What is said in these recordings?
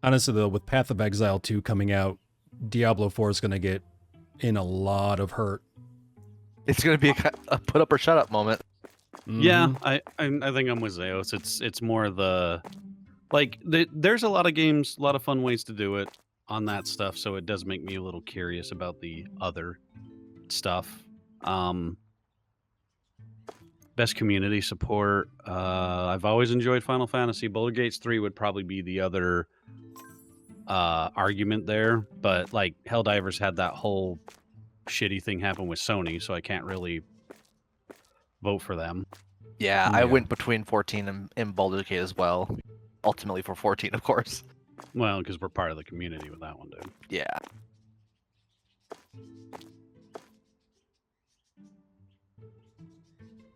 Honestly, though, with Path of Exile 2 coming out, Diablo 4 is going to get in a lot of hurt. It's going to be a put up or shut up moment. Yeah, I think I'm with Zaos. It's more the like there's a lot of games, a lot of fun ways to do it on that stuff. So it does make me a little curious about the other stuff. Best community support. I've always enjoyed Final Fantasy. Baldur's Gate 3 would probably be the other argument there, but like Helldivers had that whole shitty thing happen with Sony, so I can't really vote for them. Yeah, I went between 14 and Baldur's Gate as well. Ultimately for 14, of course. Well, because we're part of the community with that one, dude. Yeah.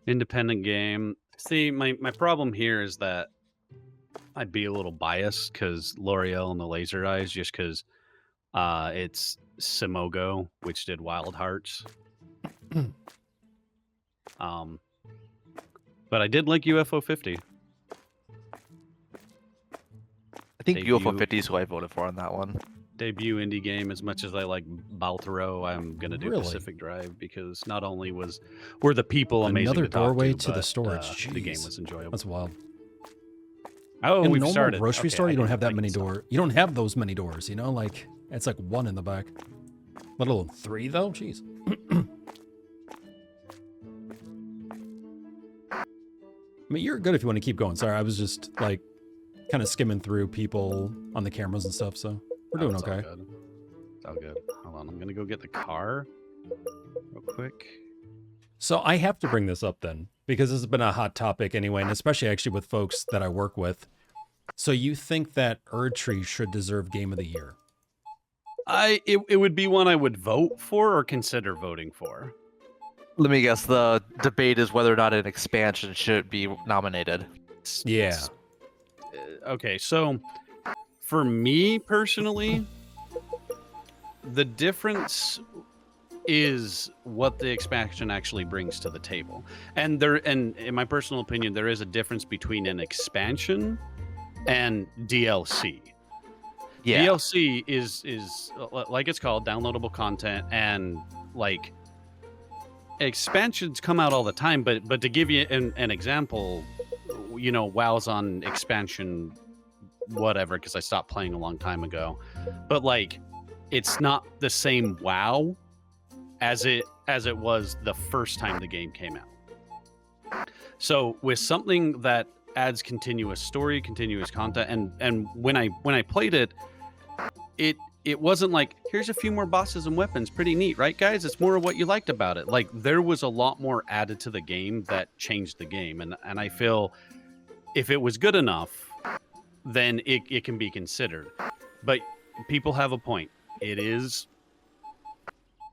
Independent game. See, my problem here is that I'd be a little biased because L'Oreal and the Laser Eyes, just because it's Simogo, which did Wild Hearts. But I did like UFO 50. I think UFO 50 is who I voted for on that one. Debut indie game. As much as I like Baltaro, I'm gonna do Pacific Drive because not only were the people amazing, another to talk doorway to the storage. the game was enjoyable. That's wild. Oh, in we've a normal started. grocery Okay, store, you I don't didn't have that like many this doors. You don't have those many doors. You know, like it's like one in the back. Let alone 3 though. Jeez. I mean, you're good if you want to keep going. Sorry, I was just like kind of skimming through people on the cameras and stuff. So we're doing okay. All good. It's all good. Hold on, I'm gonna go get the car real quick. So I have to bring this up then, because this has been a hot topic anyway, and especially actually with folks that I work with. So you think that Erdtree should deserve Game of the Year? It would be one I would vote for or consider voting for. Let me guess, the debate is whether or not an expansion should be nominated. Yeah. Okay, so for me personally, the difference is what the expansion actually brings to the table. And in my personal opinion, there is a difference between an expansion and DLC. Yeah. DLC is like it's called, downloadable content, and like expansions come out all the time, but to give you an example, you know, WoW's on expansion whatever because I stopped playing a long time ago, but like it's not the same WoW as it was the first time the game came out. So with something that adds continuous story, continuous content, and when I played it, it wasn't like, here's a few more bosses and weapons, pretty neat, right guys? It's more of what you liked about it. Like there was a lot more added to the game that changed the game, and I feel if it was good enough, then it can be considered. But people have a point. It is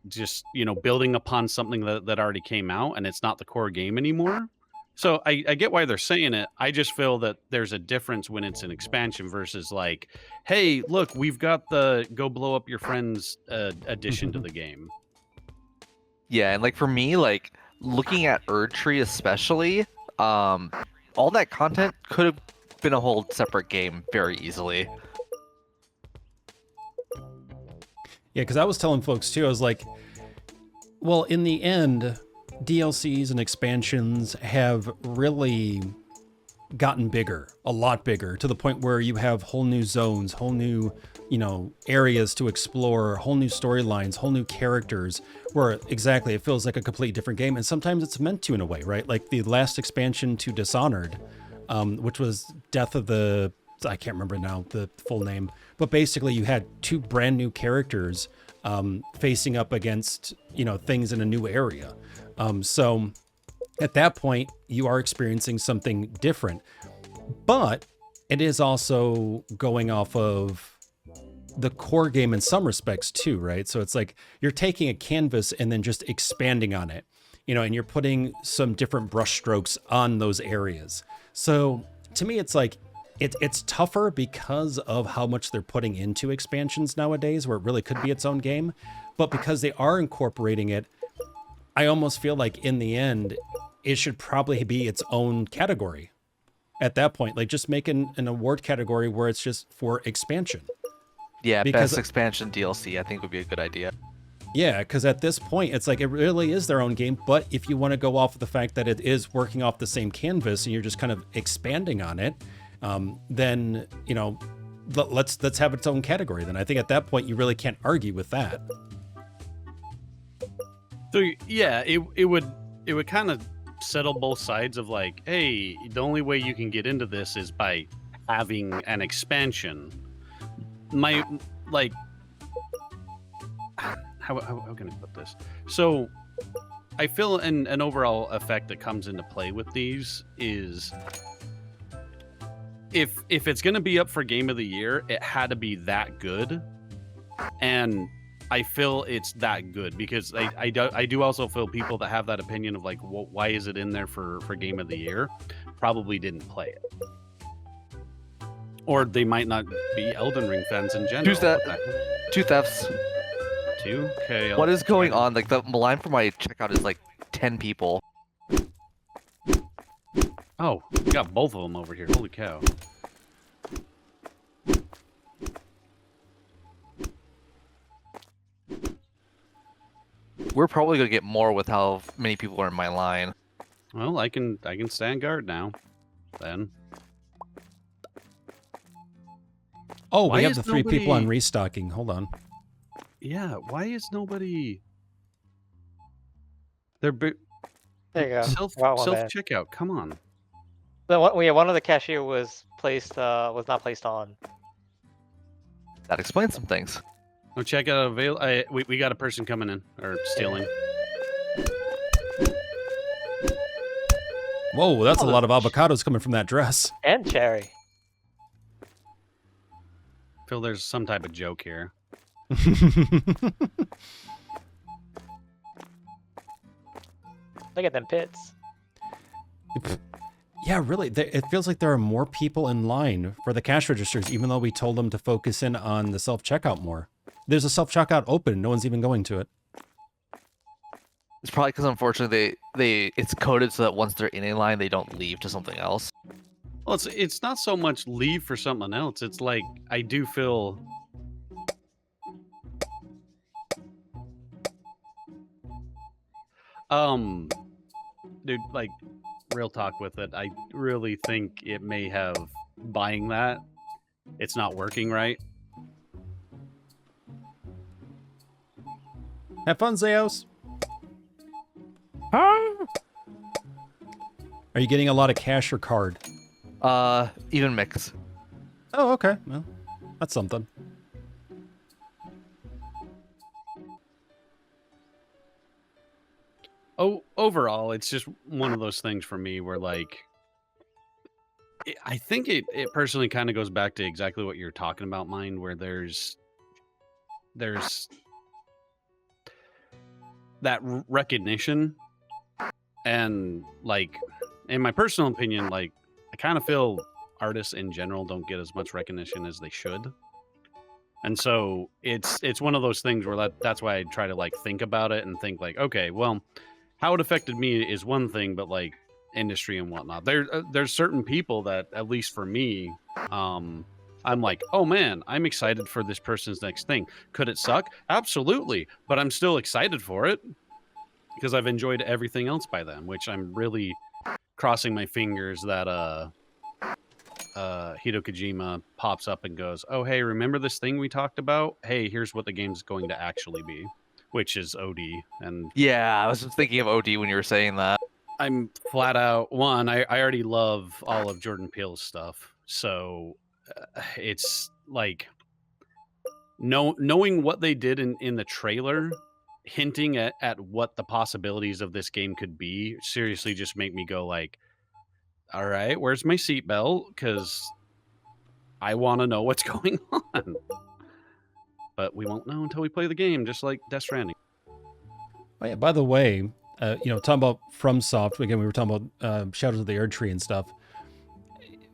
just, you know, building upon something that already came out, and it's not the core game anymore. So I get why they're saying it. I just feel that there's a difference when it's an expansion versus like, hey, look, we've got the go blow up your friend's addition to the game. Yeah, and like for me, like looking at Erdtree especially, all that content could have been a whole separate game very easily. Yeah, because I was telling folks too, I was like, well, in the end, DLCs and expansions have really gotten bigger, a lot bigger, to the point where you have whole new zones, whole new, you know, areas to explore, whole new storylines, whole new characters, where exactly it feels like a completely different game. And sometimes it's meant to in a way, right? Like the last expansion to Dishonored, which was Death of the, I can't remember now the full name, but basically you had 2 brand new characters facing up against, you know, things in a new area. So at that point, you are experiencing something different, but it is also going off of the core game in some respects too, right? So it's like you're taking a canvas and then just expanding on it, you know, and you're putting some different brush strokes on those areas. So to me, it's like, it's tougher because of how much they're putting into expansions nowadays, where it really could be its own game. But because they are incorporating it, I almost feel like in the end, it should probably be its own category. at that point. Like just make an award category where it's just for expansion. Yeah, Because- best expansion DLC I think would be a good idea. Yeah, because at this point, it's like it really is their own game. But if you want to go off of the fact that it is working off the same canvas and you're just kind of expanding on it, then, you know, let's have its own category. Then I think at that point, you really can't argue with that. So yeah, it would kind of settle both sides of like, hey, the only way you can get into this is by having an expansion. How can I put this? So I feel an overall effect that comes into play with these is if it's going to be up for game of the year, it had to be that good. And I feel it's that good because I do also feel people that have that opinion of like, well, why is it in there for game of the year? Probably didn't play it. Or they might not be Elden Ring fans in general. Who's that? 2 thefts. 2? Okay. What is going on? Like the line for my checkout is like 10 people. Oh, we got both of them over here. Holy cow. We're probably gonna get more with how many people are in my line. Well, I can stand guard now. Then. Oh, Why we have is the 3 people on nobody- restocking. Hold on. Yeah, why is nobody? They're There you go. self Got one there. checkout. Come on. One of the cashier was not placed on. That explains some things. Oh, check out we got a person coming in or stealing. Whoa, that's a lot of avocados coming from that dress. And cherry. Feel there's some type of joke here. Look at them pits. Yeah, really. It feels like there are more people in line for the cash registers, even though we told them to focus in on the self-checkout more. There's a self-checkout open. No one's even going to it. It's probably because unfortunately it's coded so that once they're in a line they don't leave to something else. Well, it's not so much leave for something else. It's like I do feel. Dude, like real talk with it. I really think it may have buying that. It's not working right. Have fun, Zaos. Huh? Are you getting a lot of cash or card? Even mix. Oh, okay. Well, that's something. Oh, overall, it's just one of those things for me where like I think it personally kind of goes back to exactly what you're talking about, Mind, where there's that recognition and like in my personal opinion, like I kind of feel artists in general don't get as much recognition as they should. And so it's one of those things where that's why I try to like think about it and think like, okay, well, how it affected me is one thing, but like industry and whatnot, there's certain people that at least for me, I'm like, oh man, I'm excited for this person's next thing. Could it suck? Absolutely, but I'm still excited for it because I've enjoyed everything else by them, which I'm really crossing my fingers that Hideo Kojima pops up and goes, oh hey, remember this thing we talked about? Hey, here's what the game's going to actually be, which is OD. And Yeah, I was just thinking of OD when you were saying that. I'm flat out one. I already love all of Jordan Peele's stuff, so it's like knowing what they did in the trailer, hinting at what the possibilities of this game could be. Seriously, just make me go like, all right, where's my seatbelt? Because I want to know what's going on. But we won't know until we play the game, just like Death Stranding. Oh, yeah, by the way, talking about FromSoft, again, we were talking about Shadows of the Erdtree and stuff.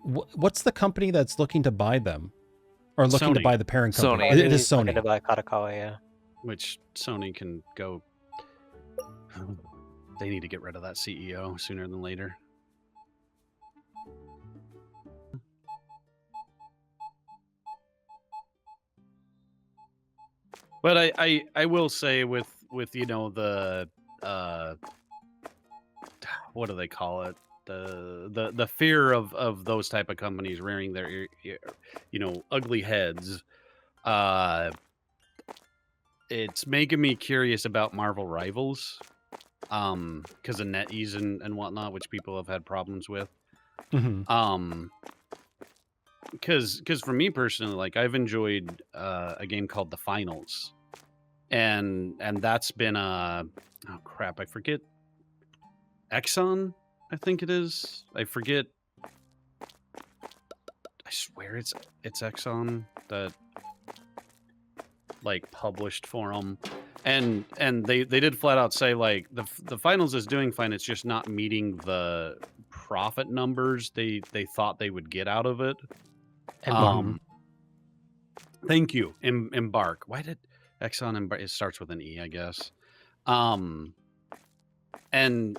What's the company that's looking to buy them? Or looking to Sony. buy the parent company? Sony. It is Looking Sony. to buy Kadokawa, yeah. Which Sony can go. They need to get rid of that CEO sooner than later. But I will say with the what do they call it, the fear of those type of companies rearing their ugly heads, uh it's making me curious about Marvel Rivals, because of NetEase and whatnot, which people have had problems with. Mhm. Because for me personally, like I've enjoyed a game called The Finals, and that's been oh crap, I forget, Exxon, I think it is. I forget. I swear it's Exxon that like published for them, and they did flat out say like the finals is doing fine. It's just not meeting the profit numbers they thought they would get out of it. Embark. Thank you. Embark. Why did Exxon embark? It starts with an E, I guess. And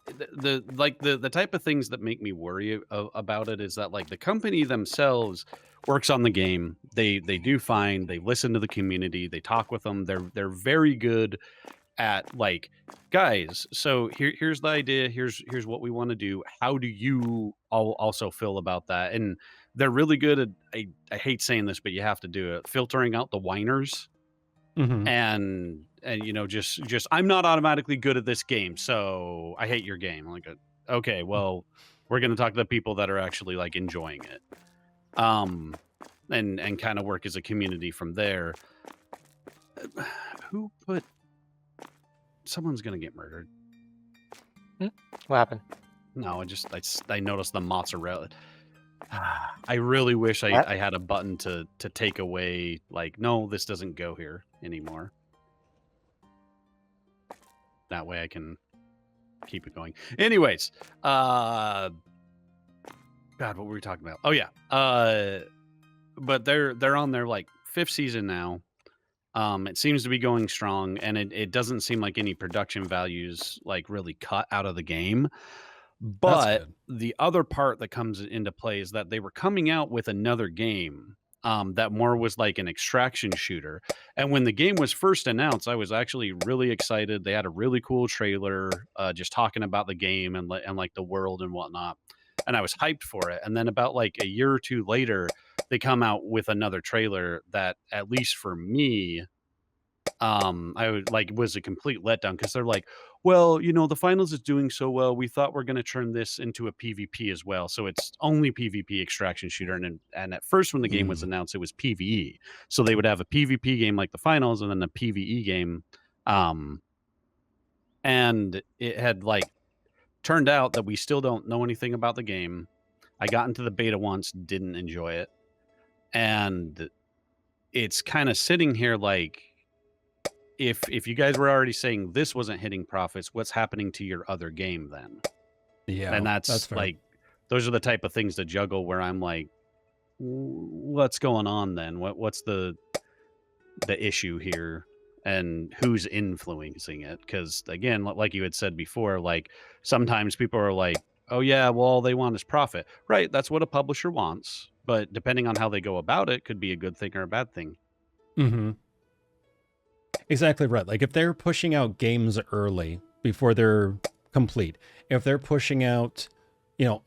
the type of things that make me worry about it is that like the company themselves works on the game. They do fine. They listen to the community. They talk with them. They're very good at like, guys, so here's the idea. Here's what we want to do. How do you all also feel about that? And they're really good at, I hate saying this, but you have to do it, filtering out the whiners. Mhm. And just I'm not automatically good at this game, so I hate your game. I'm like, okay, well, we're gonna talk to the people that are actually like enjoying it, and kind of work as a community from there. Who put? Someone's gonna get murdered. What happened? No, I noticed the mozzarella. I really wish I had a button to take away, like, no, this doesn't go here anymore. That way I can keep it going. Anyways, God, what were we talking about? Oh yeah. But they're on their like 5th season now. It seems to be going strong, and it doesn't seem like any production values like really cut out of the game. But good. the other part that comes into play is that they were coming out with another game that more was like an extraction shooter. And when the game was first announced, I was actually really excited. They had a really cool trailer just talking about the game and like the world and whatnot. And I was hyped for it. And then about like a year or two later, they come out with another trailer that, at least for me, I would like was a complete letdown, because they're like, well, the finals is doing so well, we thought we're going to turn this into a PvP as well, so it's only PvP extraction shooter. And at first when the game was announced, it was PvE, so they would have a PvP game like the finals and then a PvE game, and it had like turned out that we still don't know anything about the game. I got into the beta once, didn't enjoy it, and it's kind of sitting here like, if you guys were already saying this wasn't hitting profits, what's happening to your other game then? Yeah, And that's fair. like, those are the type of things to juggle where I'm like, what's going on then? What's the issue here, and who's influencing it? Because again, like you had said before, like sometimes people are like, oh yeah, well, all they want is profit. Right, that's what a publisher wants, but depending on how they go about it, could be a good thing or a bad thing. Mm-hmm. Exactly right. Like if they're pushing out games early before they're complete, if they're pushing out,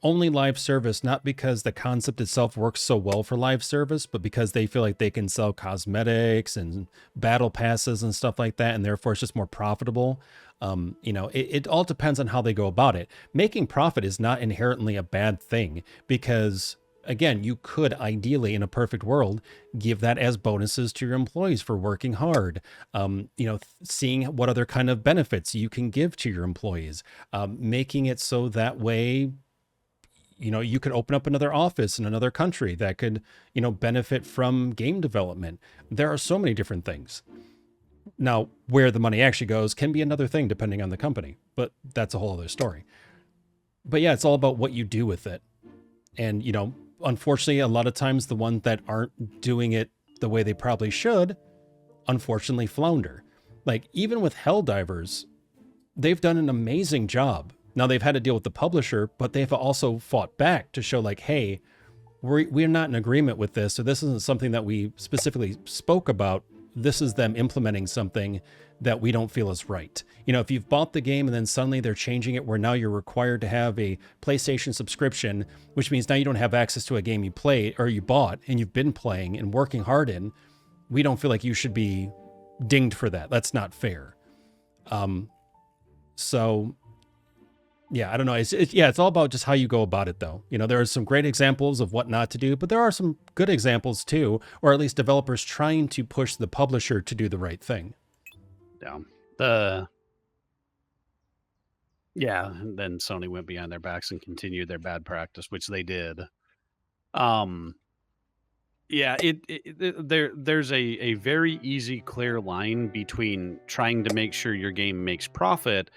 only live service, not because the concept itself works so well for live service, but because they feel like they can sell cosmetics and battle passes and stuff like that, and therefore it's just more profitable. It all depends on how they go about it. Making profit is not inherently a bad thing, because again, you could ideally, in a perfect world, give that as bonuses to your employees for working hard. Seeing what other kind of benefits you can give to your employees, making it so that way, you could open up another office in another country that could, benefit from game development. There are so many different things. Now, where the money actually goes can be another thing depending on the company, but that's a whole other story. But yeah, it's all about what you do with it. And, unfortunately, a lot of times the ones that aren't doing it the way they probably should, unfortunately, flounder. Like, even with Helldivers, they've done an amazing job. Now, they've had to deal with the publisher, but they've also fought back to show, like, hey, we're not in agreement with this, so this isn't something that we specifically spoke about this is them implementing something that we don't feel is right. You know, if you've bought the game and then suddenly they're changing it where now you're required to have a PlayStation subscription, which means now you don't have access to a game you played or you bought and you've been playing and working hard in, we don't feel like you should be dinged for that. That's not fair. So yeah, I don't know. It's all about just how you go about it, though. You know, there are some great examples of what not to do, but there are some good examples too, or at least developers trying to push the publisher to do the right thing. Yeah. And then Sony went behind their backs and continued their bad practice, which they did. Yeah, there's a very easy, clear line between trying to make sure your game makes profit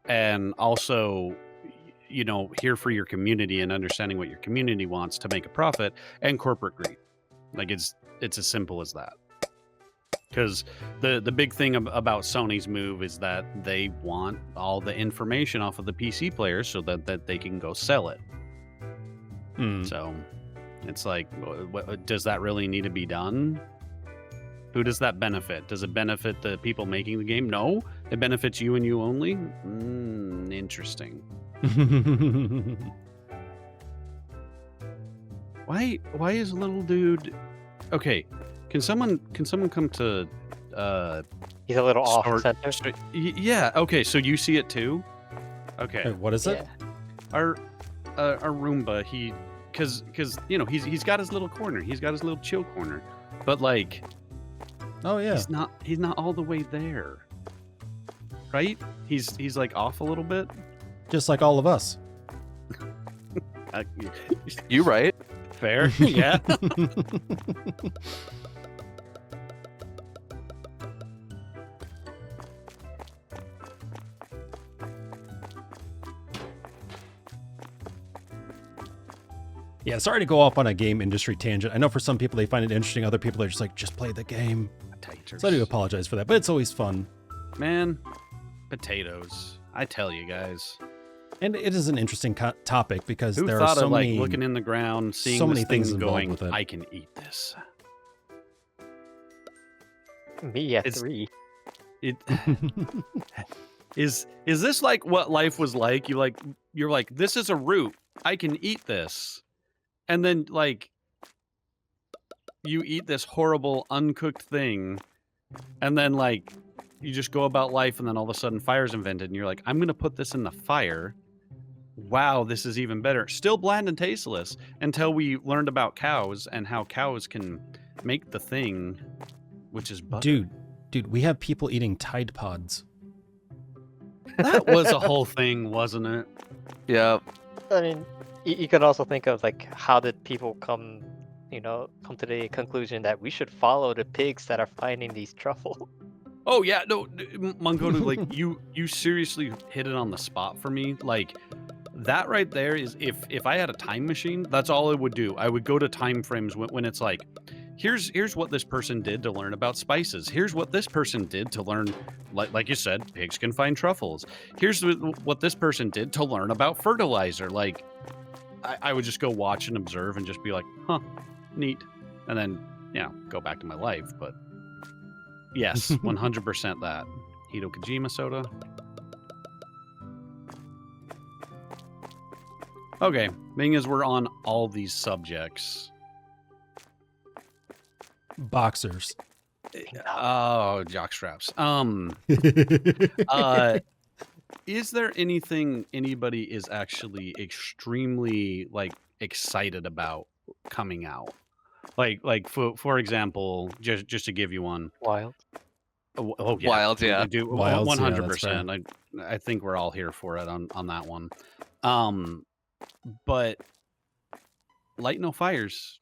and also, you know, here for your community and understanding what your community wants to make a profit, and corporate greed. Like it's as simple as that. Because the big thing about Sony's move is that they want all the information off of the PC players so that they can go sell it. So it's like, does that really need to be done? Who does that benefit? Does it benefit the people making the game? No, it benefits you and you only. Interesting. Why is a little dude? Okay, can someone come to? He's a little off center. Yeah. Okay. So you see it too. Okay. Wait, what is it? Our Roomba. Because you know he's got his little corner. He's got his little chill corner. But like. Oh yeah. He's not all the way there. Right? He's like off a little bit. Just like all of us. You right? Fair. Yeah. Yeah, sorry to go off on a game industry tangent. I know for some people they find it interesting. Other people are just like, just play the game. Potatoes. So I do apologize for that, but it's always fun. Man, potatoes. I tell you guys. And it is an interesting topic because Who there thought are so of like many looking in the ground, seeing so this many thing things involved going, with it. I can eat this. Me at It's- 3. It is this like what life was like? You're like, this is a root. I can eat this. And then like you eat this horrible uncooked thing, and then like you just go about life, and then all of a sudden fire's invented, and you're like, I'm gonna put this in the fire. Wow, this is even better. Still bland and tasteless until we learned about cows and how cows can make the thing, which is butter. Dude, we have people eating Tide Pods. That was a whole thing, wasn't it? Yeah. I mean, you can also think of like how did people come to the conclusion that we should follow the pigs that are finding these truffles. Oh yeah, no, Monkoto, like you seriously hit it on the spot for me. Like that right there is if I had a time machine, that's all I would do. I would go to time frames when it's like, here's what this person did to learn about spices. Here's what this person did to learn, like you said, pigs can find truffles. Here's what this person did to learn about fertilizer. Like I would just go watch and observe and just be like, huh, neat, and then go back to my life. But yes, 100% that. Hideo Kojima soda. Okay, being as we're on all these subjects. Boxers. Oh, jockstraps. Is there anything anybody is actually extremely like excited about coming out? Like for example, just to give you one. Wild. Oh yeah. Wilds, yeah. Do Wilds, yeah, 100%. I think we're all here for it on that one. But Light No Fires.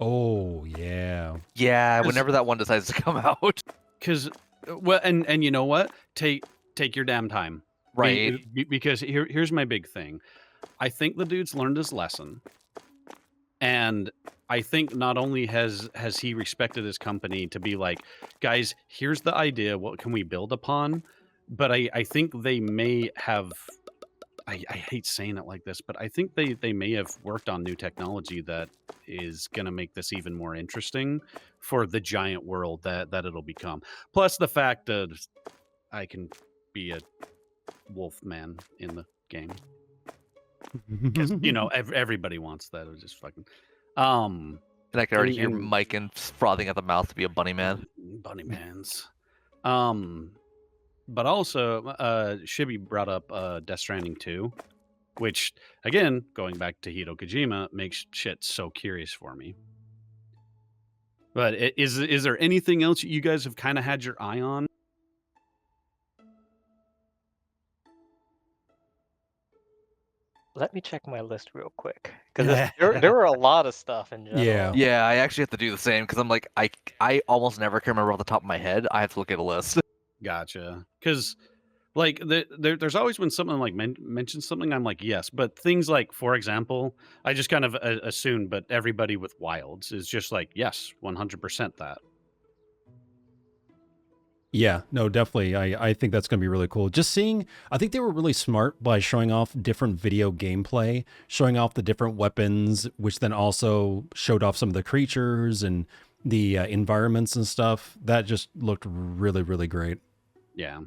Oh yeah. Yeah, whenever that one decides to come out. Because and you know what? Take your damn time. Right. Because here's my big thing. I think the dude's learned his lesson. And I think not only has he respected his company to be like, guys, here's the idea, what can we build upon? But I think they may have I hate saying it like this, but I think they may have worked on new technology that is going to make this even more interesting for the giant world that it'll become. Plus the fact that I can be a wolf man in the game. Because everybody wants that. It's just fucking And I can already hear and- Mike and frothing at the mouth to be a bunny man. bunny mans. But also Shibby brought up Death Stranding 2, which again, going back to Hideo Kojima, makes shit so curious for me. But is there anything else you guys have kind of had your eye on? Let me check my list real quick because there were a lot of stuff in general. Yeah. Yeah, I actually have to do the same because I'm like, I almost never can remember off the top of my head. I have to look at a list. Gotcha. Because like there's always when someone like mentions something, I'm like, yes. But things like, for example, I just kind of assume, but everybody with wilds is just like, yes, 100% that. Yeah, no, definitely. I think that's going to be really cool. Just seeing, I think they were really smart by showing off different video gameplay, showing off the different weapons, which then also showed off some of the creatures and the environments and stuff. That just looked really, really great. Yeah.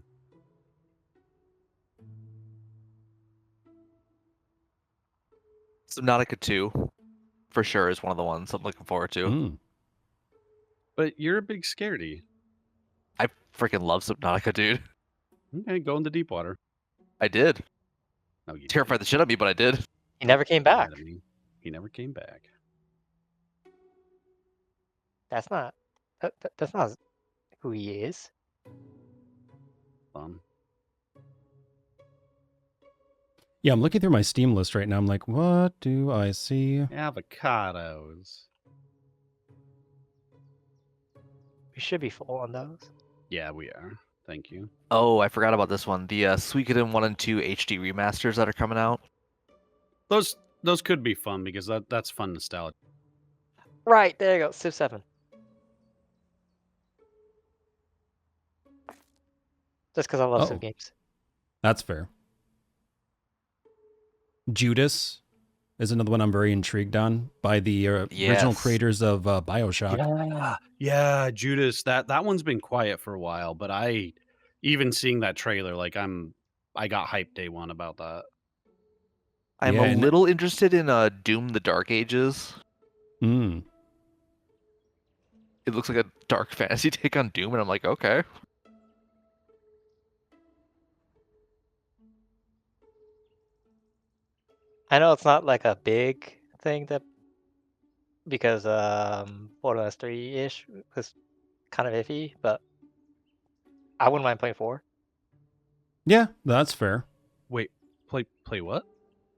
Subnautica 2, for sure, is one of the ones I'm looking forward to. Mm. But you're a big scaredy. I freaking love Subnautica, dude. Okay, go in the deep water. I did. No, you Terrified the shit out of me, but I did. He never came back. He never came back. That's not that's not who he is. Yeah, I'm looking through my Steam list right now. I'm like, what do I see? Avocados. We should be full on those. Yeah, we are. Thank you. Oh, I forgot about this one. The Suikoden 1 and 2 HD remasters that are coming out. Those could be fun because that's fun nostalgia. Right, there you go. Civ 7. Just because I love Civ games. That's fair. Judas is another one I'm very intrigued on by the original creators of BioShock. Yeah, Judas. That one's been quiet for a while, but even seeing that trailer, like I got hyped day one about that. I'm a little interested in Doom: The Dark Ages. Mm. It looks like a dark fantasy take on Doom, and I'm like, okay. I know it's not like a big thing because Borderlands 3-ish was kind of iffy, but I wouldn't mind playing 4. Yeah, that's fair. Wait, play what?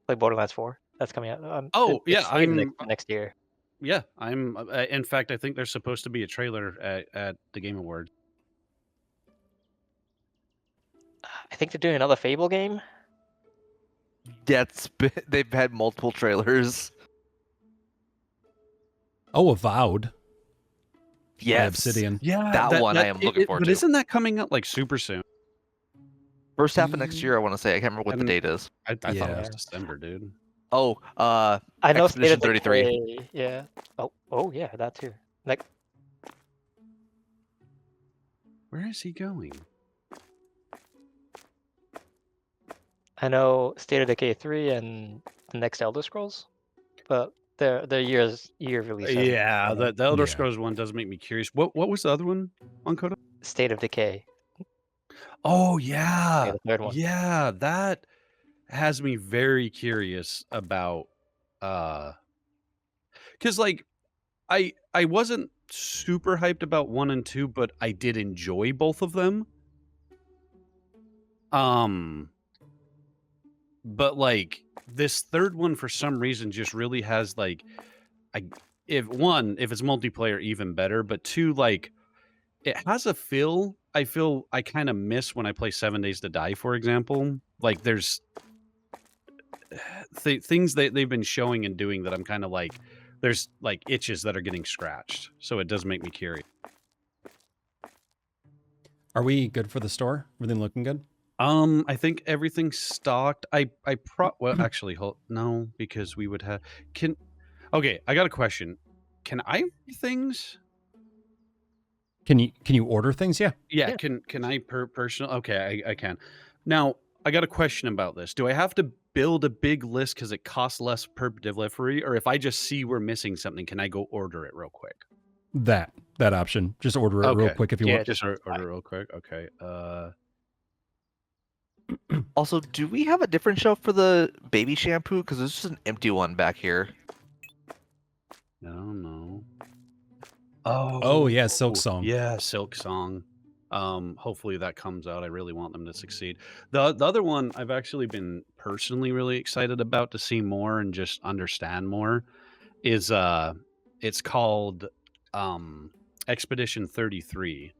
Play Borderlands 4. That's coming out. Yeah, I'm next year. Yeah, I'm. In fact, I think there's supposed to be a trailer at the Game Awards. I think they're doing another Fable game. They've had multiple trailers. Oh, Avowed. Yes. Obsidian. Yeah, that one I am looking forward but to. Isn't that coming out like super soon? First half of next year, I want to say. I can't remember what the date is. I thought it Yeah. was December, dude. Oh, I know State Expedition of 33. Decay, yeah. Oh yeah, that too. Like, Where is he going? I know State of Decay 3 and the next Elder Scrolls, but their year release. Yeah, the Elder Yeah. Scrolls one does make me curious. What was the other one, Monkoto? State of Decay. Oh yeah, the third one. yeah, that has me very curious about because like I wasn't super hyped about 1 and 2, but I did enjoy both of them. But like this third one for some reason just really has like if it's multiplayer even better, but 2, like it has a feel I kind of miss when I play 7 Days to Die, for example. Like there's things that they've been showing and doing that I'm kind of like there's like itches that are getting scratched. So it does make me curious. Are we good for the store? Everything looking good? I think everything's stocked. Well, actually, no, because we would have Okay, I got a question. Can I order things? Can you order things? Yeah. Yeah, Yeah. can I personal? Okay, I can. Now, I got a question about this. Do I have to build a big list because it costs less per delivery, or if I just see we're missing something, can I go order it real quick? That option. Just order it real Okay. quick if you Yeah, want. Just order real quick. Okay. Also, do we have a different shelf for the baby shampoo? Because there's just an empty one back here. I don't know. Oh yeah, Silk Song. Yeah, Silk Song. Hopefully that comes out. I really want them to succeed. The other one I've actually been personally really excited about to see more and just understand more is it's called Expedition 33.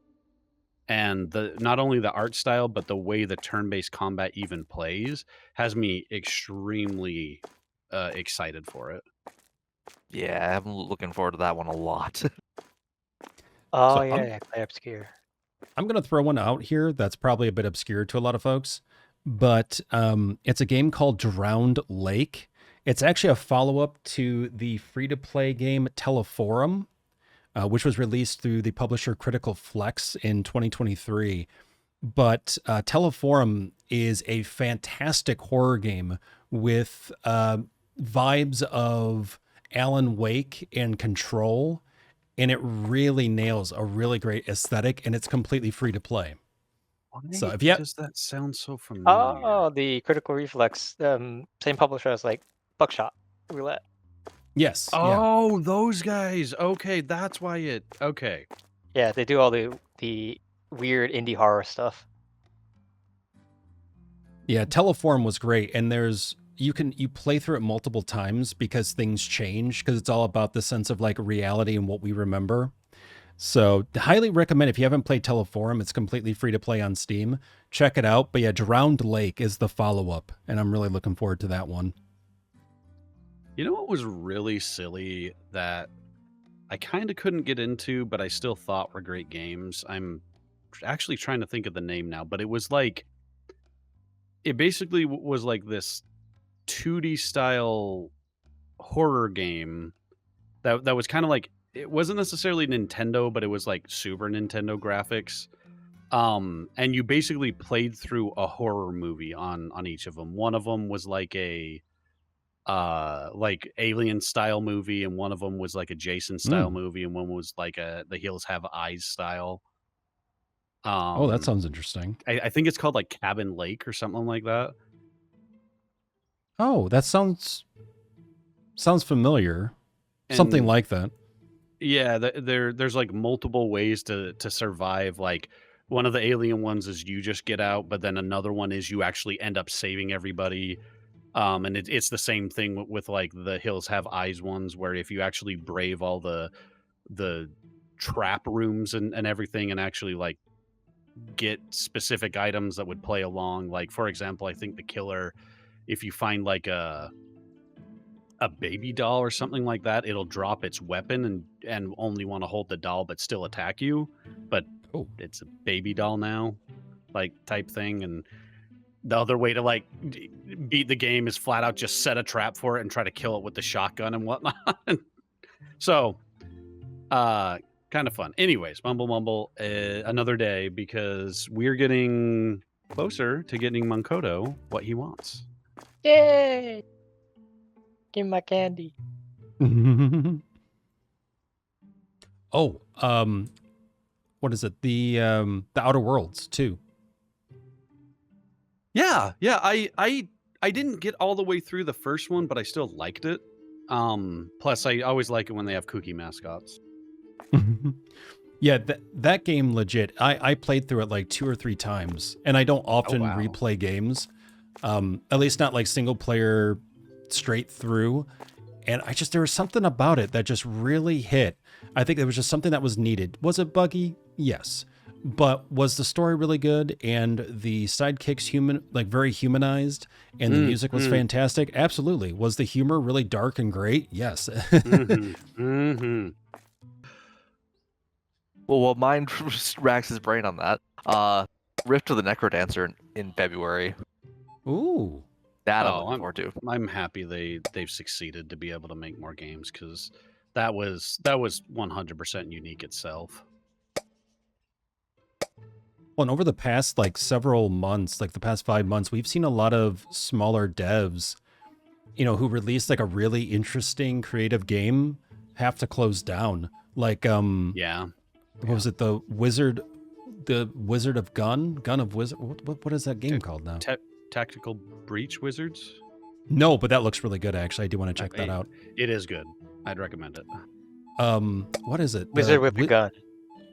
And not only the art style, but the way the turn-based combat even plays has me extremely excited for it. Yeah, I'm looking forward to that one a lot. Oh So yeah, Clay Obscure. I'm going to throw one out here that's probably a bit obscure to a lot of folks, but it's a game called Drowned Lake. It's actually a follow-up to the free-to-play game Teleforum, which was released through the publisher Critical Flex in 2023. But Teleforum is a fantastic horror game with vibes of Alan Wake and Control, and it really nails a really great aesthetic, and it's completely free to play. So if you Does that sound so familiar? Oh, the Critical Reflex, same publisher as like Buckshot Roulette. yes, yeah. Oh, those guys. Okay, that's why okay. Yeah, they do all the weird indie horror stuff. Yeah, Teleform was great, and you play through it multiple times because things change, because it's all about the sense of like reality and what we remember. So highly recommend, if you haven't played Teleforum, it's completely free to play on Steam. Check it out. But yeah, Drowned Lake is the follow-up, and I'm really looking forward to that one. You know what was really silly that I kind of couldn't get into, but I still thought were great games? I'm actually trying to think of the name now, but it was like, it basically was like this 2D style horror game that was kind of like, it wasn't necessarily Nintendo, but it was like Super Nintendo graphics. And you basically played through a horror movie on each of them. One of them was like a like alien style movie, and one of them was like a Jason style movie, and one was like The Hills Have Eyes style. Oh, that sounds interesting. I think it's called like Cabin Lake or something like that. Oh, that sounds familiar. Something And like that. yeah, there's like multiple ways to survive. Like one of the alien ones is you just get out, but then another one is you actually end up saving everybody. And it's the same thing with like the Hills Have Eyes ones, where if you actually brave all the trap rooms and everything, and actually like get specific items that would play along. Like for example, I think the killer, if you find like a baby doll or something like that, it'll drop its weapon and only want to hold the doll but still attack you. But it's a baby doll now, like type thing. And the other way to like beat the game is flat out just set a trap for it and try to kill it with the shotgun and whatnot. So kind of fun. Anyways, mumble another day, because we're getting closer to getting Monkoto what he wants. Yay! Give me my candy. Oh, what is it? The Outer Worlds too. Yeah. I didn't get all the way through the first one, but I still liked it. Plus I always like it when they have kooky mascots. Yeah, that game legit. I played through it like 2 or 3 times, and I don't often replay games. At least not like single player straight through. And there was something about it that just really hit. I think there was just something that was needed. Was it buggy? Yes. But was the story really good, and the sidekicks very humanized, and the music was fantastic? Absolutely. Was the humor really dark and great? Yes. Well, mine racks his brain on that. Rift of the Necrodancer in February. Ooh. That I'm Oh, looking forward to. I'm happy they've succeeded to be able to make more games because that was 100% unique itself. Well, and over the past like several months, like the past 5 months, we've seen a lot of smaller devs, who released like a really interesting creative game have to close down. Like Yeah. what was it? The Wizard of Gun of Wizard. What is that game called now? Tactical Breach Wizards. No, but that looks really good. Actually, I do want to check that out. It is good. I'd recommend it. What is it? Wizard with the gun.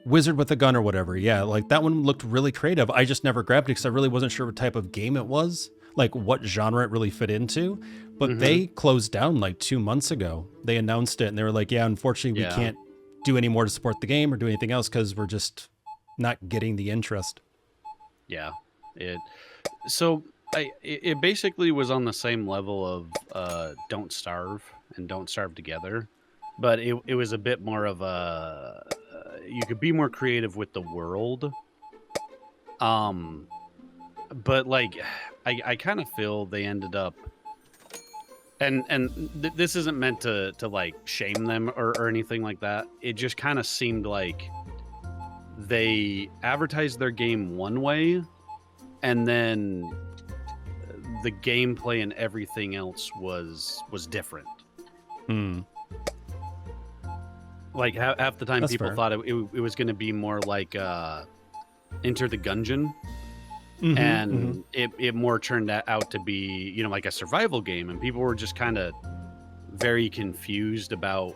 Wizard with a Gun or whatever. Yeah, like that one looked really creative. I just never grabbed it because I really wasn't sure what type of game it was, like what genre it really fit into. But they closed down like 2 months ago. They announced it and they were like, yeah, unfortunately, we can't do any more to support the game or do anything else because we're just not getting the interest. Yeah. It basically was on the same level of Don't Starve and Don't Starve Together, but it was a bit more of a you could be more creative with the world. But like I kind of feel they ended up and this isn't meant to like shame them or anything like that. It just kind of seemed like they advertised their game one way and then the gameplay and everything else was different. Like half the time That's people fair. thought it was going to be more like Enter the Gungeon. Mhm, And it more turned out to be, like a survival game. And people were just kind of very confused about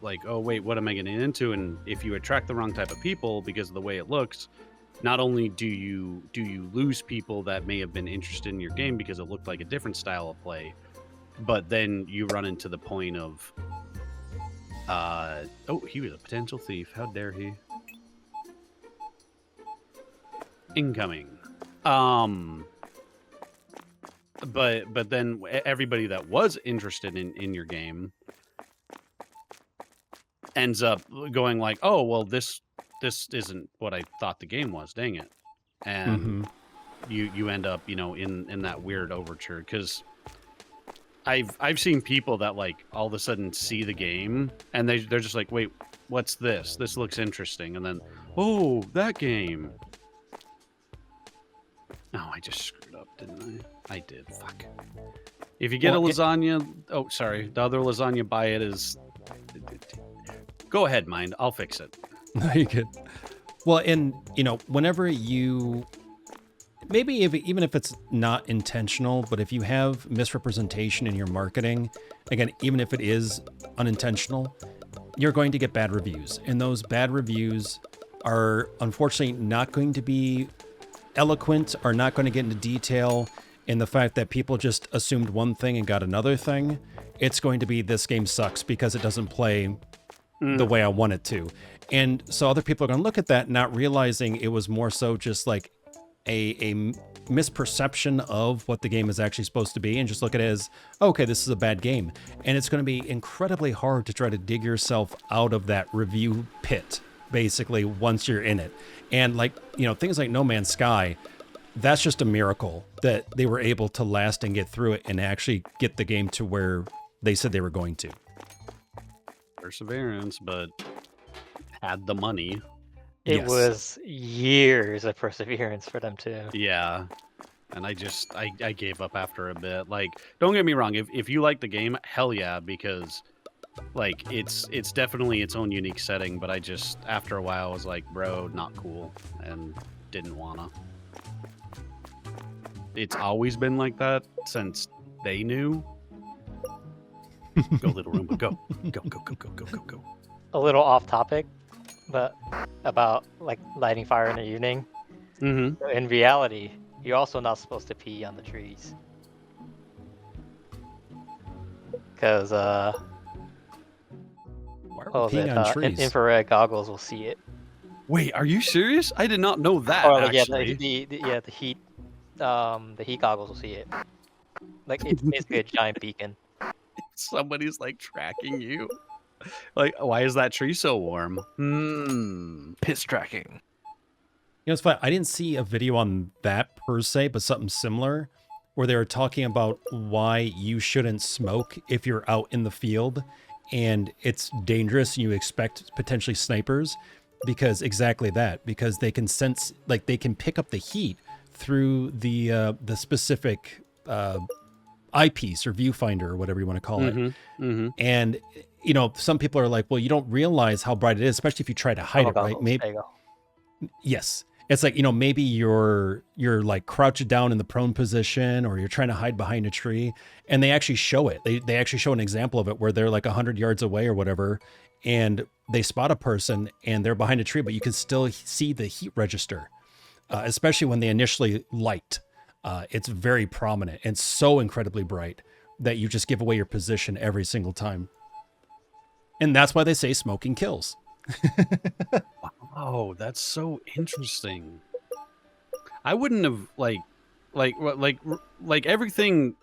like, oh, wait, what am I getting into? And if you attract the wrong type of people because of the way it looks, not only do you lose people that may have been interested in your game because it looked like a different style of play, but then you run into the point of he was a potential thief. How dare he? Incoming. But then everybody that was interested in your game ends up going like, oh well, this isn't what I thought the game was. Dang it. And you end up in that weird overture because I've seen people that like all of a sudden see the game and they're just like, wait, what's this? This looks interesting. And then, oh, that game. Oh, I just screwed up, didn't I? I did. Fuck. If you get a lasagna... Oh, sorry. The other lasagna by it is... Go ahead, Mind. I'll fix it. No, you could. Well, and, whenever you... Maybe even if it's not intentional, but if you have misrepresentation in your marketing, again, even if it is unintentional, you're going to get bad reviews. And those bad reviews are unfortunately not going to be eloquent, are not going to get into detail in the fact that people just assumed one thing and got another thing. It's going to be, this game sucks because it doesn't play the way I want it to. And so other people are going to look at that not realizing it was more so just like a misperception of what the game is actually supposed to be and just look at it as, okay, this is a bad game. And it's going to be incredibly hard to try to dig yourself out of that review pit, basically, once you're in it. And like, things like No Man's Sky, that's just a miracle that they were able to last and get through it and actually get the game to where they said they were going to. Perseverance, but had the money. It Yes. was years of perseverance for them too. Yeah. And I gave up after a bit. Like, don't get me wrong, if you like the game, hell yeah, because like it's definitely its own unique setting, but I just after a while was like, bro, not cool, and didn't wanna. It's always been like that since they knew. Go, little Roomba, go. Go, go, go, go, go, go, go. A little off topic, but about like lighting fire in the evening. Mm-hmm. In reality, you're also not supposed to pee on the trees. Because Why are we peeing on trees? infrared goggles will see it. Wait, are you serious? I did not know that. Or like, actually. the heat goggles will see it. Like it's basically a giant beacon. Somebody's like tracking you. Like, why is that tree so warm? Piss tracking. You know, it's funny. I didn't see a video on that per se, but something similar where they were talking about why you shouldn't smoke if you're out in the field and it's dangerous and you expect potentially snipers, because exactly that, because they can sense, like they can pick up the heat through the specific eyepiece or viewfinder or whatever you want to call it. And you know, some people are like, well, you don't realize how bright it is, especially if you try to hide it, right? Maybe. There you go. Yes. It's like, you know, maybe you're like crouched down in the prone position, or you're trying to hide behind a tree, and they actually show it. They actually show an example of it where they're like 100 yards away or whatever, and they spot a person and they're behind a tree, but you can still see the heat register, especially when they initially light. It's very prominent and so incredibly bright that you just give away your position every single time. And that's why they say smoking kills. Oh, that's so interesting. I wouldn't have like everything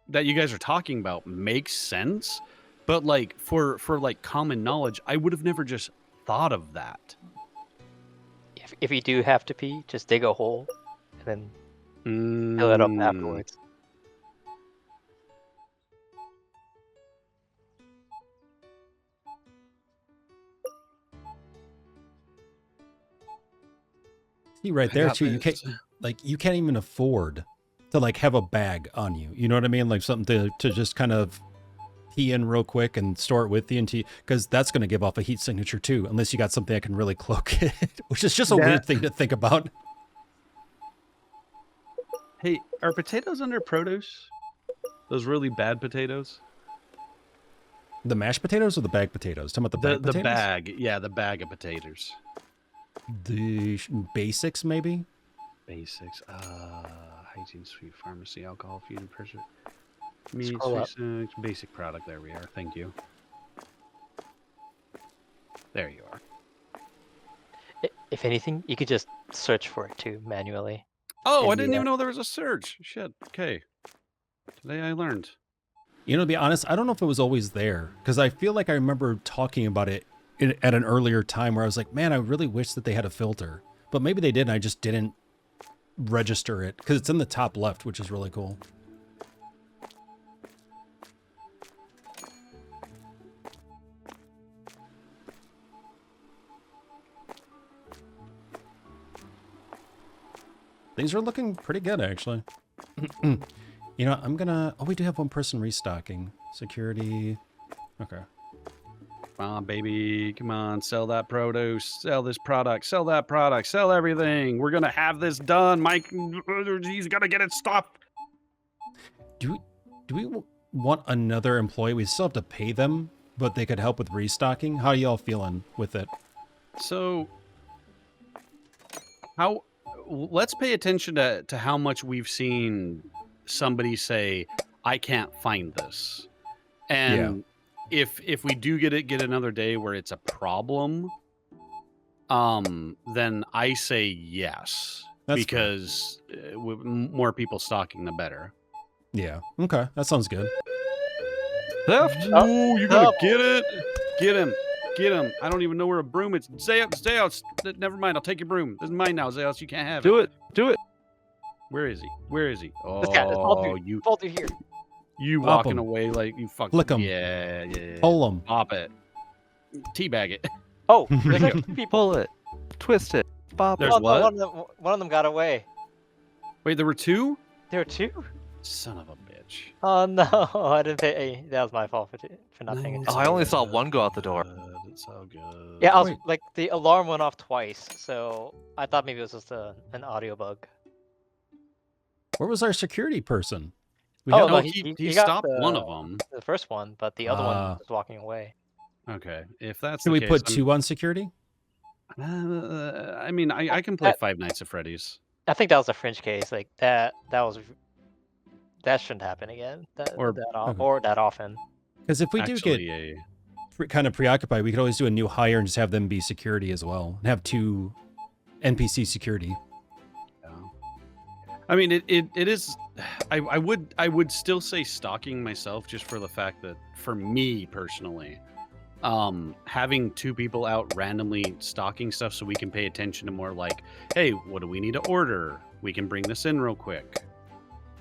that you guys are talking about makes sense, but like for like common knowledge, I would have never just thought of that. If you do have to pee, just dig a hole and then fill it up afterwards. See right there too, you can't even afford to like have a bag on you. You know what I mean? Like something to just kind of pee in real quick and store it with you, because that's going to give off a heat signature too, unless you got something that can really cloak it, which is just a weird thing to think about. Hey, are potatoes under produce? Those really bad potatoes? The mashed potatoes or the bag potatoes? Talking about the bag potatoes? The bag, yeah, the bag of potatoes. The basics, maybe? Basics. Hygiene, sweet pharmacy, alcohol, feed, and pressure. Meat, Scroll up. sweet, basic product. There we are. Thank you. There you are. If anything, you could just search for it too manually. Oh, I didn't even know there was a search. Shit. Okay. Today I learned. You know, to be honest, I don't know if it was always there, because I feel like I remember talking about it at an earlier time where I was like, man, I really wish that they had a filter. But maybe they did, and I just didn't register it, because it's in the top left, which is really cool. Things are looking pretty good, actually. You know, I'm gonna... Oh, we do have one person restocking. Security. Okay. Come on, baby. Come on. Sell that produce. Sell this product. Sell that product. Sell everything. We're going to have this done. Mike, he's going to get it stopped. Do we want another employee? We still have to pay them, but they could help with restocking. How are y'all feeling with it? So, let's pay attention to how much we've seen somebody say, I can't find this. And if we do get another day where it's a problem, then I say yes. That's because with more people stocking, the better. Yeah. Okay. That sounds good. Theft? Oh, you're gonna get it? Get him. Get him. I don't even know where a broom is. Zaos. Never mind. I'll take your broom. This is mine now, Zaos. You can't have it. Do it. Do it. Where is he? Where is he? Oh, This guy, you fall through here. You Pop walking him. away like you fucking... Flick him. Yeah. Pull him. Pop it. Teabag it. Oh, there's like 2 people. Pull it. Twist it. Bop There's it. what? One of them got away. Wait, there were 2? There were 2? Son of a bitch. Oh no, I didn't pay. Hey, that was my fault for not paying attention. Oh, I only saw one go out the door. It's all good. Yeah, I was Wait. like the alarm went off twice, so I thought maybe it was just an audio bug. Where was our security person? No, no, he got stopped one of them. the first one, but the other one was walking away. Okay, if that's Should the we case, put 2 on security? I mean, I can play Five Nights at Freddy's. I think that was a fringe case. Like that shouldn't happen again. Or- That often. Because if we do get kind of preoccupied, we could always do a new hire and just have them be security as well, and have 2 NPC security. I mean, it is. I would still say stalking myself, just for the fact that for me personally, having 2 people out randomly stocking stuff so we can pay attention to more like, hey, what do we need to order? We can bring this in real quick,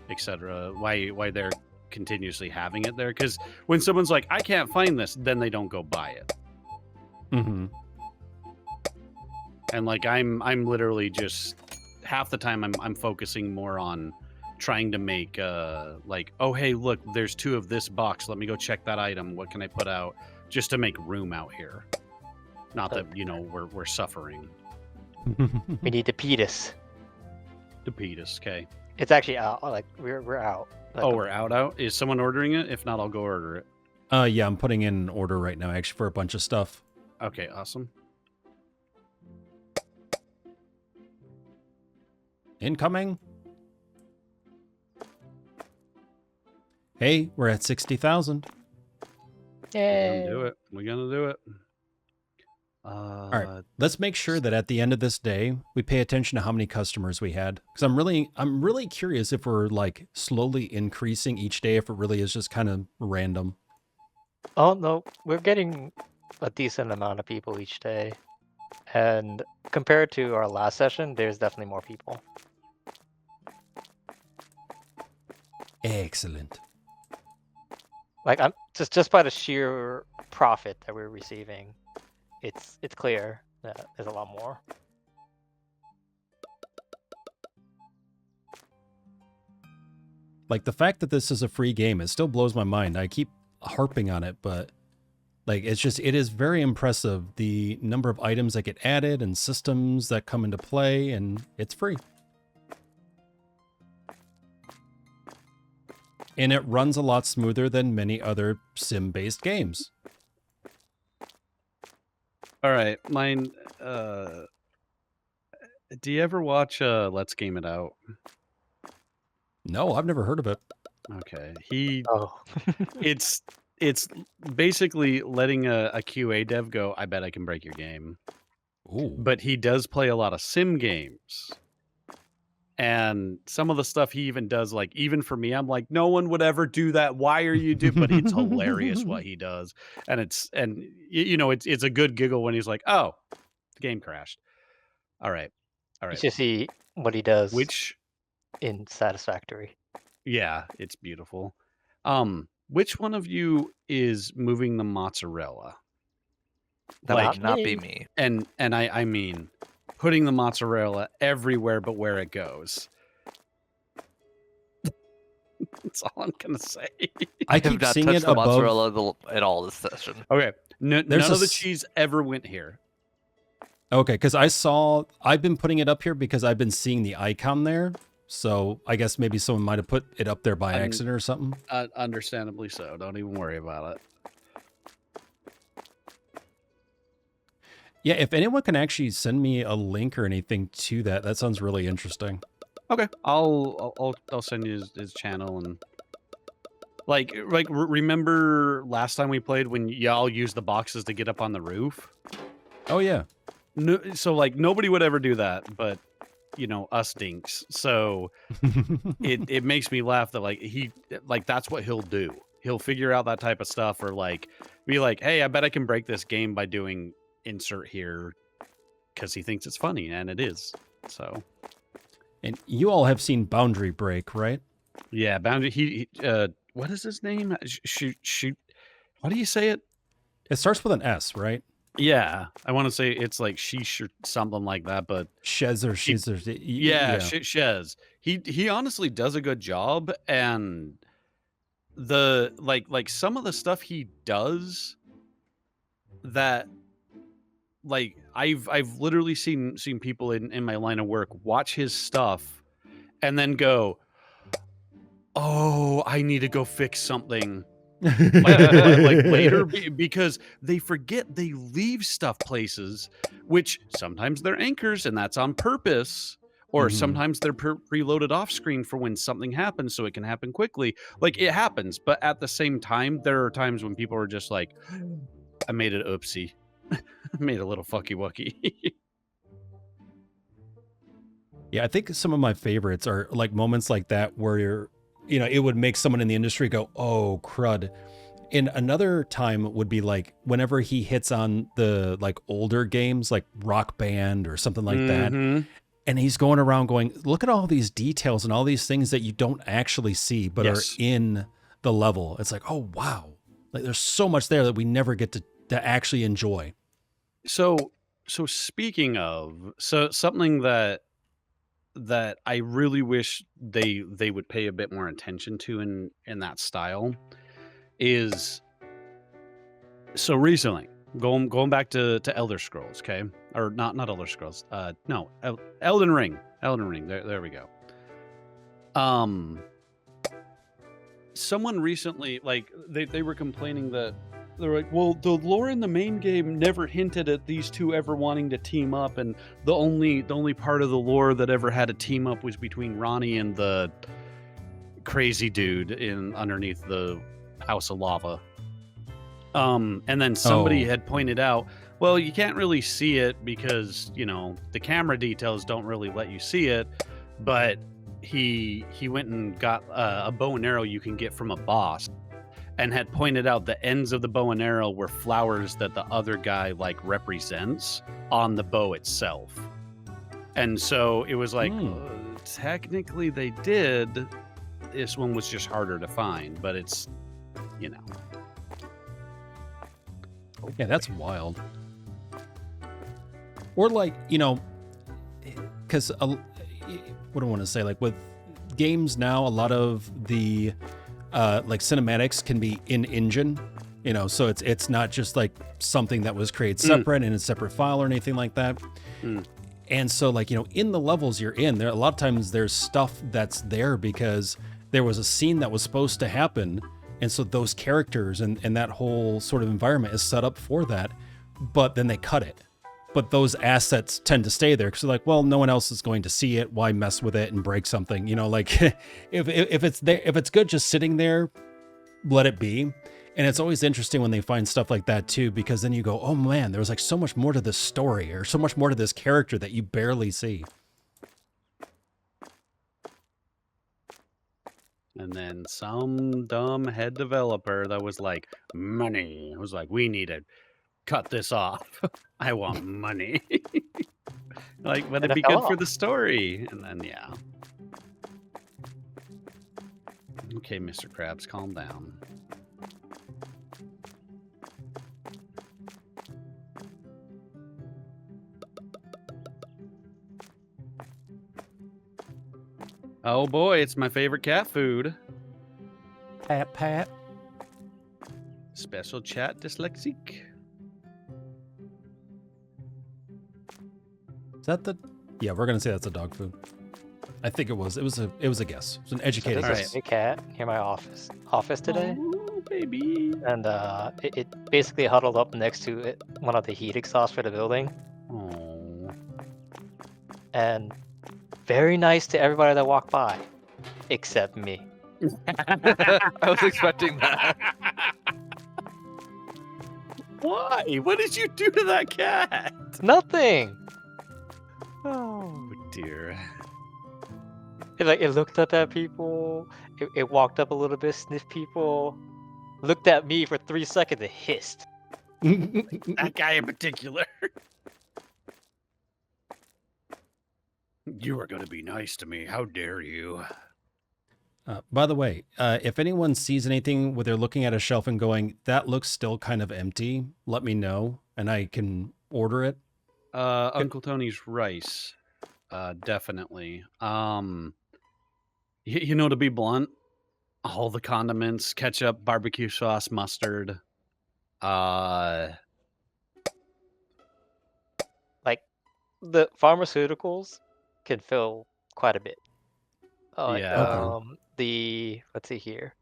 etc. Why they're continuously having it there? Because when someone's like, I can't find this, then they don't go buy it. Mm-hmm. And like I'm literally just half the time I'm focusing more on trying to make like, oh hey, look, there's 2 of this box. Let me go check that item. What can I put out? Just to make room out here. Not that, we're suffering. We need to Petus. The Petus, okay. It's actually out. Like we're out. Like, Oh, we're out? Is someone ordering it? If not, I'll go order it. Yeah, I'm putting in an order right now, actually, for a bunch of stuff. Okay, awesome. Incoming. Hey, we're at 60,000. Yay. We're gonna do it. All right, let's make sure that at the end of this day, we pay attention to how many customers we had. Because I'm really curious if we're like slowly increasing each day, if it really is just kind of random. Oh no, we're getting a decent amount of people each day, and compared to our last session, there's definitely more people. Excellent. Like I'm just by the sheer profit that we're receiving, it's clear that there's a lot more. Like the fact that this is a free game, it still blows my mind. I keep harping on it, but like it is very impressive the number of items that get added and systems that come into play, and it's free. And it runs a lot smoother than many other sim-based games. All right, mine. Do you ever watch Let's Game It Out? No, I've never heard of it. Okay, Oh, it's basically letting a QA dev go, I bet I can break your game. Ooh. But he does play a lot of sim games. And some of the stuff he even does, like, even for me, I'm like, no one would ever do that. Why are you doing? But it's hilarious what he does, and it's a good giggle when he's like, oh, the game crashed. All right. you should see what he does Which, in Satisfactory. yeah, it's beautiful. Which one of you is moving the mozzarella? That Like, would not be me. and I mean, putting the mozzarella everywhere but where it goes. That's all I'm gonna say. I have keep not seeing touched it the above. mozzarella at all this session. Okay, none There's of the a cheese ever went here. Okay, because I've been putting it up here because I've been seeing the icon there. So I guess maybe someone might have put it up there by accident or something. Understandably so. Don't even worry about it. Yeah, if anyone can actually send me a link or anything to that sounds really interesting. Okay, I'll send you his channel and like remember last time we played when y'all used the boxes to get up on the roof? Oh yeah. No, so like nobody would ever do that, but us dinks. So it makes me laugh that like that's what he'll do. He'll figure out that type of stuff, or like be like, hey, I bet I can break this game by doing insert here, because he thinks it's funny, and it is. So, And you all have seen Boundary Break, right? yeah, Boundary. He what is his name? Shoot. How do you say it? It starts with an S, right? Yeah, I want to say it's like sheesh or something like that, but Shez or Shiz or yeah. Shez. He honestly does a good job, and the like some of the stuff he does that like I've literally seen people in my line of work watch his stuff and then go, oh, I need to go fix something like later, because they forget they leave stuff places, which sometimes they're anchors and that's on purpose, or sometimes they're preloaded off screen for when something happens so it can happen quickly. Like it happens, but at the same time there are times when people are just like, I made it oopsie. I made a little fucky wucky. Yeah, I think some of my favorites are like moments like that where it would make someone in the industry go, oh crud. in another time would be like whenever he hits on the like older games like Rock Band or something like that. Mhm. And he's going around going, look at all these details and all these things that you don't actually see, but Yes. are in the level. It's like, oh, wow. Like there's so much there that we never get to actually enjoy. So speaking of, so something that I really wish they would pay a bit more attention to in that style is, so recently going back to Elder Scrolls, okay? Or not Elder Scrolls. No, Elden Ring. Elden Ring. There we go. Someone recently, like, they were complaining that they're like, well, the lore in the main game never hinted at these two ever wanting to team up, and the only part of the lore that ever had a team up was between Ronnie and the crazy dude in underneath the House of Lava. And then somebody had pointed out, well, you can't really see it because, you know, the camera details don't really let you see it, but he went and got a bow and arrow you can get from a boss, and had pointed out the ends of the bow and arrow were flowers that the other guy like represents on the bow itself. And so it was like, technically they did. This one was just harder to find, but it's, you know. Yeah, that's wild. Or like, you know, because what do I want to say? Like with games now, a lot of the like cinematics can be in engine, you know, so it's not just like something that was created separate in a separate file or anything like that. And so like, you know, in the levels you're in, there a lot of times there's stuff that's there because there was a scene that was supposed to happen. And so those characters and that whole sort of environment is set up for that, but then they cut it. But those assets tend to stay there because they're like, well, no one else is going to see it. Why mess with it and break something? You know, like if it's there, if it's good just sitting there, let it be. And it's always interesting when they find stuff like that too, because then you go, oh man, there was like so much more to this story or so much more to this character that you barely see. And then some dumb head developer that was like, money. I was like, we need to cut this off. I want money. Like, but it'd be good for the story. And then, yeah. Okay, Mr. Krabs, calm down. Oh boy, it's my favorite cat food. Pat. Special chat dyslexic. Is that the? Yeah, we're gonna say that's a dog food. I think it was. It was a guess. It was an educated So guess. there's a cat near my office today, Oh, baby. and it basically huddled up next to one of the heat exhausts for the building, Oh. and very nice to everybody that walked by, except me. I was expecting that. Why? What did you do to that cat? Nothing. Oh dear. It looked up at people. It walked up a little bit, sniffed people, looked at me for 3 seconds, and hissed. That guy in particular. You are going to be nice to me. How dare you? By the way, if anyone sees anything where they're looking at a shelf and going, that looks still kind of empty, let me know and I can order it. Uncle Tony's rice. Definitely. You know, to be blunt, all the condiments, ketchup, barbecue sauce, mustard. Like, the pharmaceuticals can fill quite a bit. Yeah. Let's see here.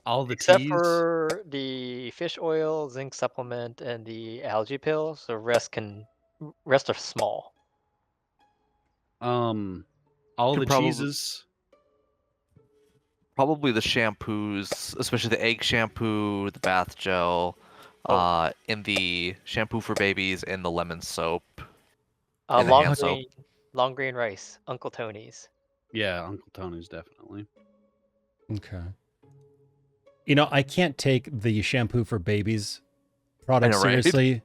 All the Except teas. for the fish oil, zinc supplement, and the algae pills, the rest are small. All Could the probably- cheeses. Probably the shampoos, especially the egg shampoo, the bath gel, and the shampoo for babies, and the lemon soap. And the hand soap. Long grain rice, Uncle Tony's. Yeah, Uncle Tony's definitely. Okay. You know, I can't take the shampoo for babies product I know, right? seriously.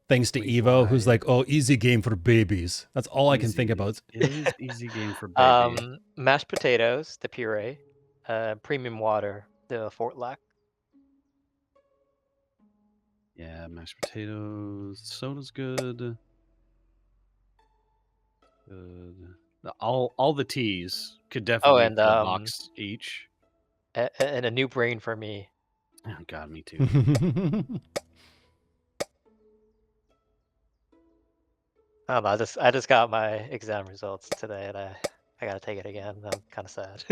Thanks to Wait, Evo, who's why? like, "Oh, easy game for babies." That's all I can think Easy. about. It is easy game for baby. Mashed potatoes, the puree, premium water, the Fort Lac. Yeah, mashed potatoes. Soda's good. Good. All the teas could Oh, definitely and fill a box each. and a new brain for me. Oh, God, me too. I don't know, I just got my exam results today, and I gotta take it again. I'm kind of sad.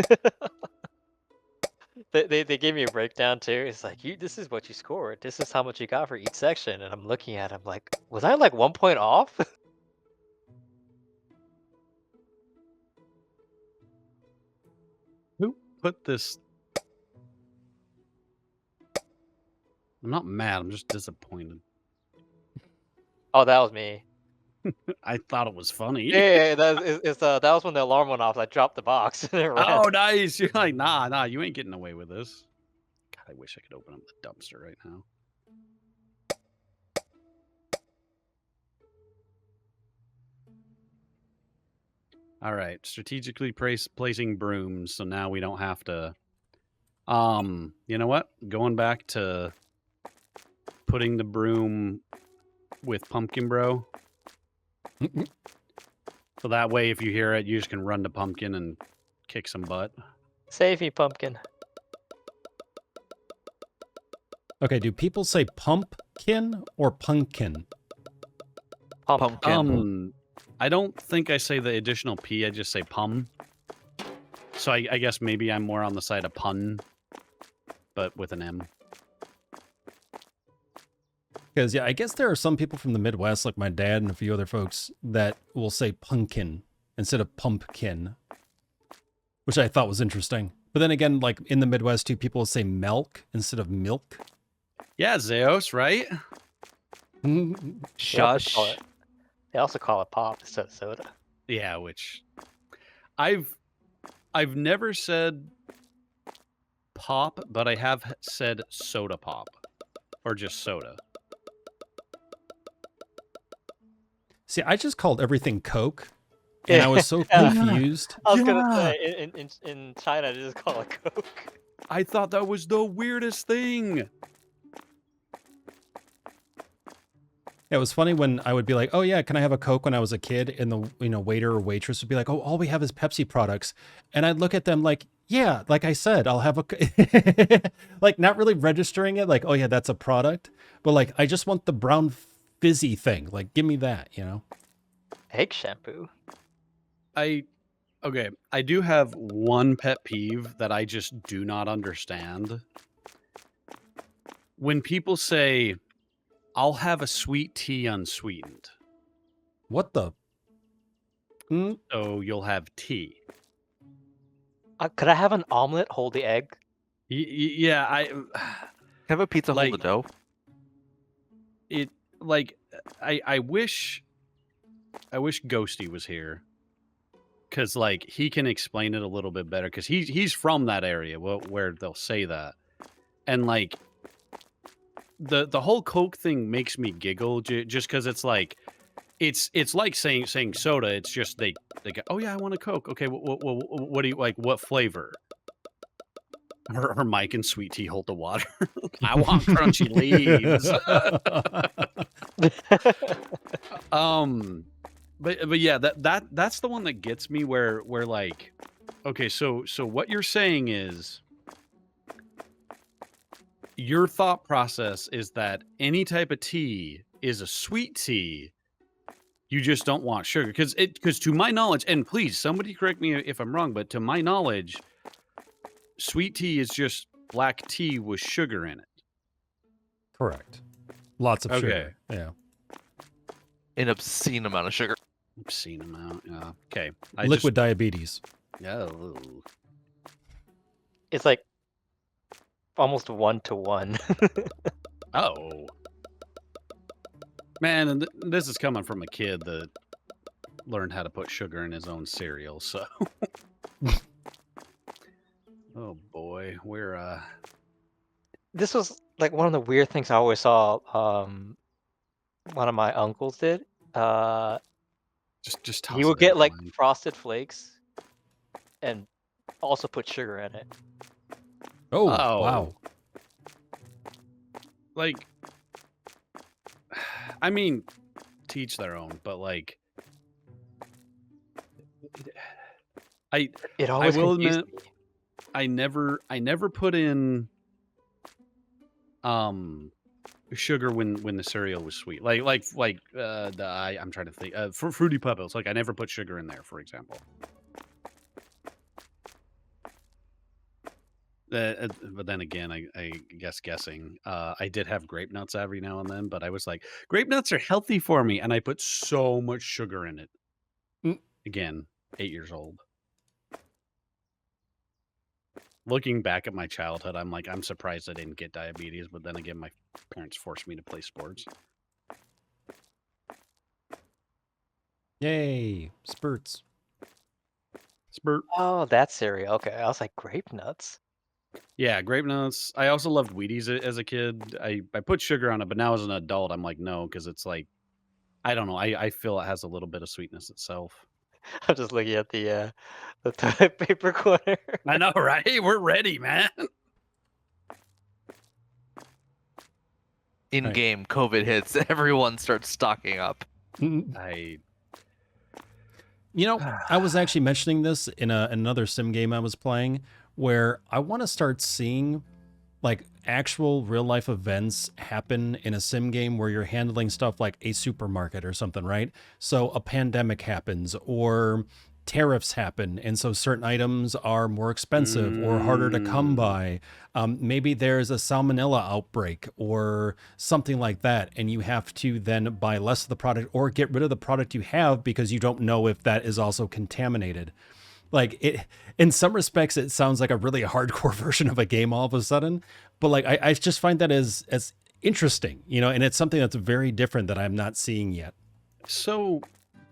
They gave me a breakdown too. It's like, this is what you scored. This is how much you got for each section. And I'm looking at it, I'm like, was I like 1 point off? Who put this? I'm not mad. I'm just disappointed. Oh, that was me. I thought it was funny. Yeah, that was when the alarm went off. I dropped the box and it ran. Oh, nice. You're like, nah, you ain't getting away with this. God, I wish I could open up the dumpster right now. All right, strategically placing brooms, so now we don't have to. You know what? Going back to putting the broom with Pumpkin Bro. So that way, if you hear it, you just can run to Pumpkin and kick some butt. Save me, pumpkin. Okay, do people say pumpkin or pumpkin? Pumpkin. I don't think I say the additional P. I just say pum. So I guess maybe I'm more on the side of pun, but with an M. Because, yeah, I guess there are some people from the Midwest, like my dad and a few other folks, that will say pumpkin instead of pumpkin, which I thought was interesting. But then again, like in the Midwest, too, people will say milk instead of milk. Yeah, Zaos, right? Shush. They also call it pop instead of soda. Yeah, which I've never said pop, but I have said soda pop or just soda. See, I just called everything Coke, and I was so confused. I was gonna say in China they just call it Coke. I thought that was the weirdest thing. It was funny when I would be like, "Oh yeah, can I have a Coke?" when I was a kid, and the waiter or waitress would be like, "Oh, all we have is Pepsi products," and I'd look at them like, "Yeah, like I said, I'll have a," like not really registering it, like, "Oh yeah, that's a product," but like I just want the brown fizzy thing, like give me that, you know. Egg shampoo. I do have one pet peeve that I just do not understand. When people say, "I'll have a sweet tea unsweetened," What the? so you'll have tea. Could I have an omelet? Hold the egg. Yeah, Have a pizza Like- hold the dough. it like I wish Ghosty was here, because like he can explain it a little bit better, because he's from that area where they'll say that, and like the whole Coke thing makes me giggle just because it's like it's like saying soda. It's just they go, "Oh yeah, I want a Coke." Okay, what do you like? What flavor? Or Mike and Sweet Tea hold the water. I want crunchy leaves. But yeah, that's the one that gets me where like, okay, so what you're saying is your thought process is that any type of tea is a sweet tea. You just don't want sugar, because to my knowledge, and please somebody correct me if I'm wrong, but to my knowledge, sweet tea is just black tea with sugar in it. Correct. Lots of sugar. Okay. Yeah. An obscene amount of sugar. Obscene amount. Yeah. Okay. Liquid diabetes. Oh. It's like almost 1-to-1. Oh. Man, and this is coming from a kid that learned how to put sugar in his own cereal, so. Oh boy, we're This was like one of the weird things I always saw. One of my uncles did. Just He toss would it in. get like Fine. frosted flakes and also put sugar in it. Oh, Oh. wow. Like, I mean, teach their own, but like, It I always will confused admit, me. I never put in sugar when the cereal was sweet. I'm trying to think for Fruity Pebbles. Like I never put sugar in there, for example. But then again, I guess guessing. I did have grape nuts every now and then, but I was like, grape nuts are healthy for me, and I put so much sugar in it. Mm. Again, 8 years old. Looking back at my childhood, I'm like, I'm surprised I didn't get diabetes. But then again, my parents forced me to play sports. Yay, spurts. Spurt. Oh, that cereal. Okay, I was like grape nuts. Yeah, grape nuts. I also loved Wheaties as a kid. I put sugar on it, but now as an adult, I'm like, no, because it's like, I don't know. I feel it has a little bit of sweetness itself. I'm just looking at the toilet paper corner. I know, right? We're ready, man. In game, COVID hits. Everyone starts stocking up. I You know, I was actually mentioning this in another sim game I was playing where I want to start seeing like actual real life events happen in a sim game where you're handling stuff like a supermarket or something, right? So a pandemic happens or tariffs happen. And so certain items are more expensive or harder to come by. Maybe there's a salmonella outbreak or something like that. And you have to then buy less of the product or get rid of the product you have because you don't know if that is also contaminated. Like it, in some respects, it sounds like a really hardcore version of a game all of a sudden. But like, I just find that as interesting, you know, and it's something that's very different that I'm not seeing yet. So,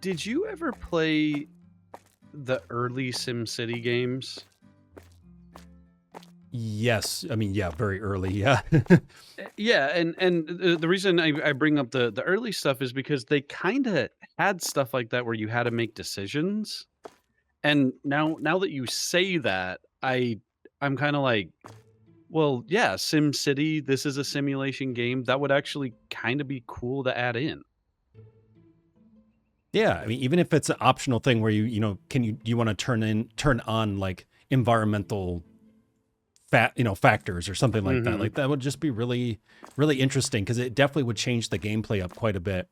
did you ever play the early SimCity games? Yes. I mean, yeah, very early. Yeah. Yeah, and the reason I bring up the early stuff is because they kind of had stuff like that where you had to make decisions. And now that you say that, I'm kind of like, well, yeah, SimCity, this is a simulation game. That would actually kind of be cool to add in. Yeah. I mean, even if it's an optional thing where you know, you want to turn on like environmental factors or something like that. Mhm. Like that would just be really, really interesting because it definitely would change the gameplay up quite a bit.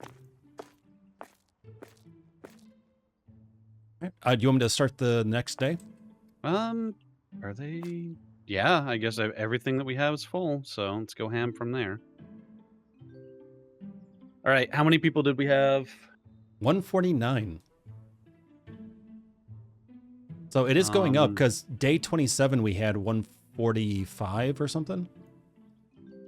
Do you want me to start the next day? Are they? Yeah, I guess everything that we have is full, so let's go ham from there. All right, how many people did we have? 149. So it is going up because day 27 we had 145 or something.